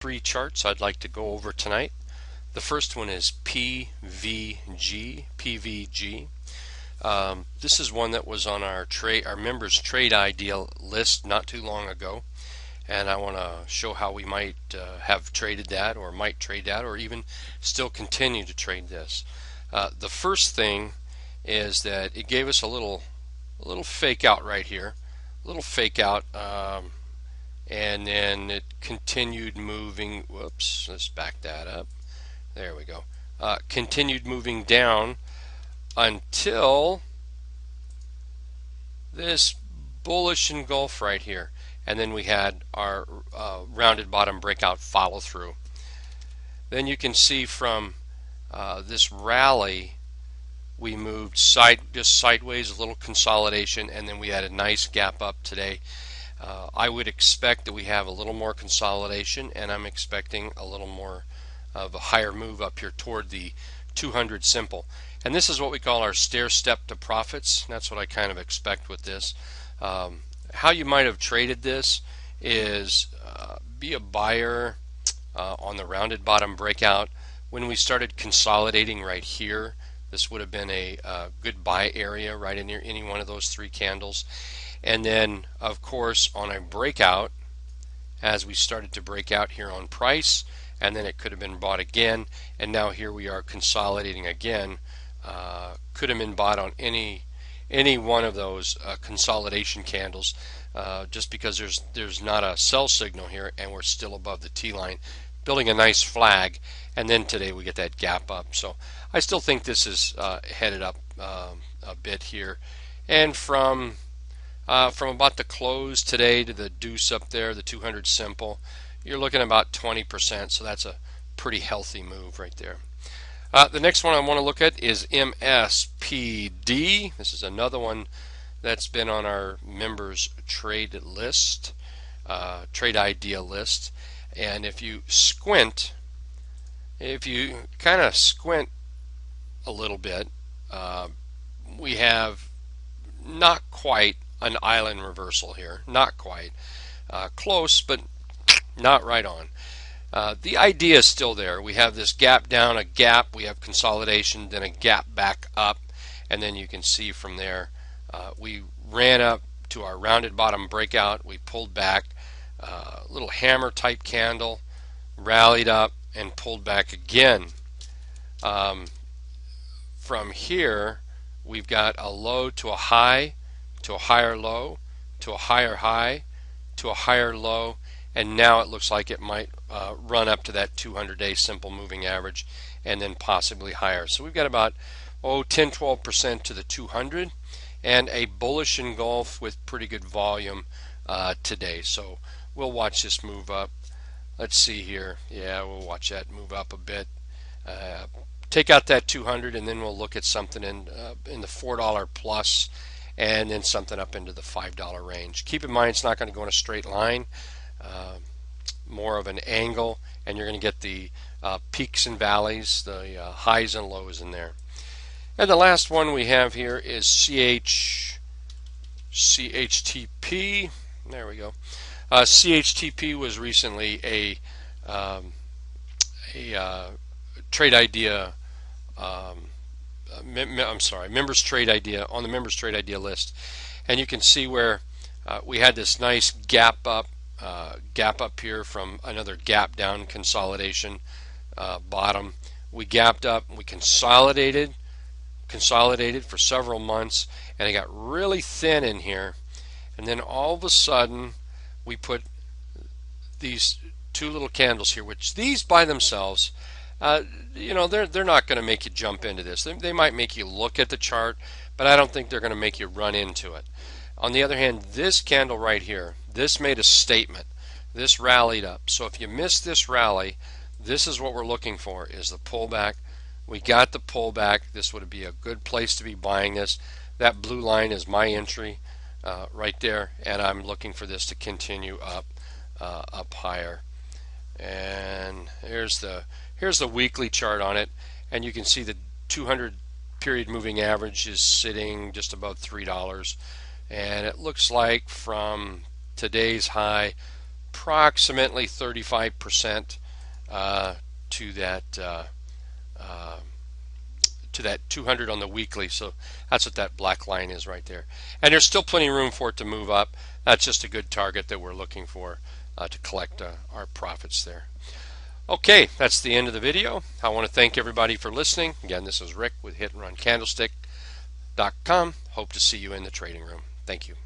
Three charts I'd like to go over tonight. The first one is PVG. This is one that was on our members trade idea list not too long ago, and I want to show how we might have traded that, or might trade that, or even still continue to trade this. The first thing is that it gave us a little fake out right here, a little fake out. And then it continued moving. Whoops, let's back that up. There we go. Continued moving down until this bullish engulf right here, and then we had our rounded bottom breakout follow through. Then you can see from this rally we moved just sideways, a little consolidation, and then we had a nice gap up today. I would expect that we have a little more consolidation, and I'm expecting a little more of a higher move up here toward the 200 simple. And this is what we call our stair step to profits. That's what I kind of expect with this. How you might have traded this is be a buyer on the rounded bottom breakout. When we started consolidating right here, this would have been a good buy area right in near any one of those three candles. And then, of course, on a breakout, as we started to break out here on price, and then it could have been bought again, and now here we are consolidating again. Could have been bought on any one of those consolidation candles, just because there's not a sell signal here, and we're still above the T line, building a nice flag. And then today we get that gap up. So I still think this is headed up a bit here, and from about the close today to the deuce up there, the 200 simple, you're looking at about 20%, so that's a pretty healthy move right there. The next one I want to look at is MSPD. This is another one that's been on our members trade list, trade idea list. And if you kind of squint a little bit, we have not quite an island reversal here, not quite. Close, but not right on. The idea is still there. We have this gap down, a gap, we have consolidation, then a gap back up, and then you can see from there we ran up to our rounded bottom breakout, we pulled back, little hammer type candle, rallied up and pulled back again. From here we've got a low to a high, to a higher low, to a higher high, to a higher low, and now it looks like it might run up to that 200-day simple moving average and then possibly higher. So we've got about 10-12% to the 200 and a bullish engulf with pretty good volume today. So we'll watch this move up. Let's see here. Yeah, we'll watch that move up a bit. Take out that 200, and then we'll look at something in the $4 plus, and then something up into the $5 range. Keep in mind it's not going to go in a straight line, more of an angle, and you're going to get the peaks and valleys, the highs and lows in there. And the last one we have here is CHTP. There we go. CHTP was recently a trade idea. Members trade idea on the members trade idea list, and you can see where we had this nice gap up here from another gap down consolidation bottom. We gapped up, we consolidated for several months, and it got really thin in here, and then all of a sudden we put these two little candles here, which these by themselves, they're not going to make you jump into this. They might make you look at the chart, but I don't think they're going to make you run into it. On the other hand, this candle right here, this made a statement. This rallied up. So if you missed this rally, this is what we're looking for, is the pullback. We got the pullback. This would be a good place to be buying this. That blue line is my entry right there, and I'm looking for this to continue up higher. And here's the weekly chart on it, and you can see the 200 period moving average is sitting just above $3, and it looks like from today's high approximately 35% to that to that 200 on the weekly. So that's what that black line is right there. And there's still plenty of room for it to move up. That's just a good target that we're looking for to collect our profits there. Okay, that's the end of the video. I want to thank everybody for listening. Again, this is Rick with hitandruncandlestick.com. Hope to see you in the trading room. Thank you.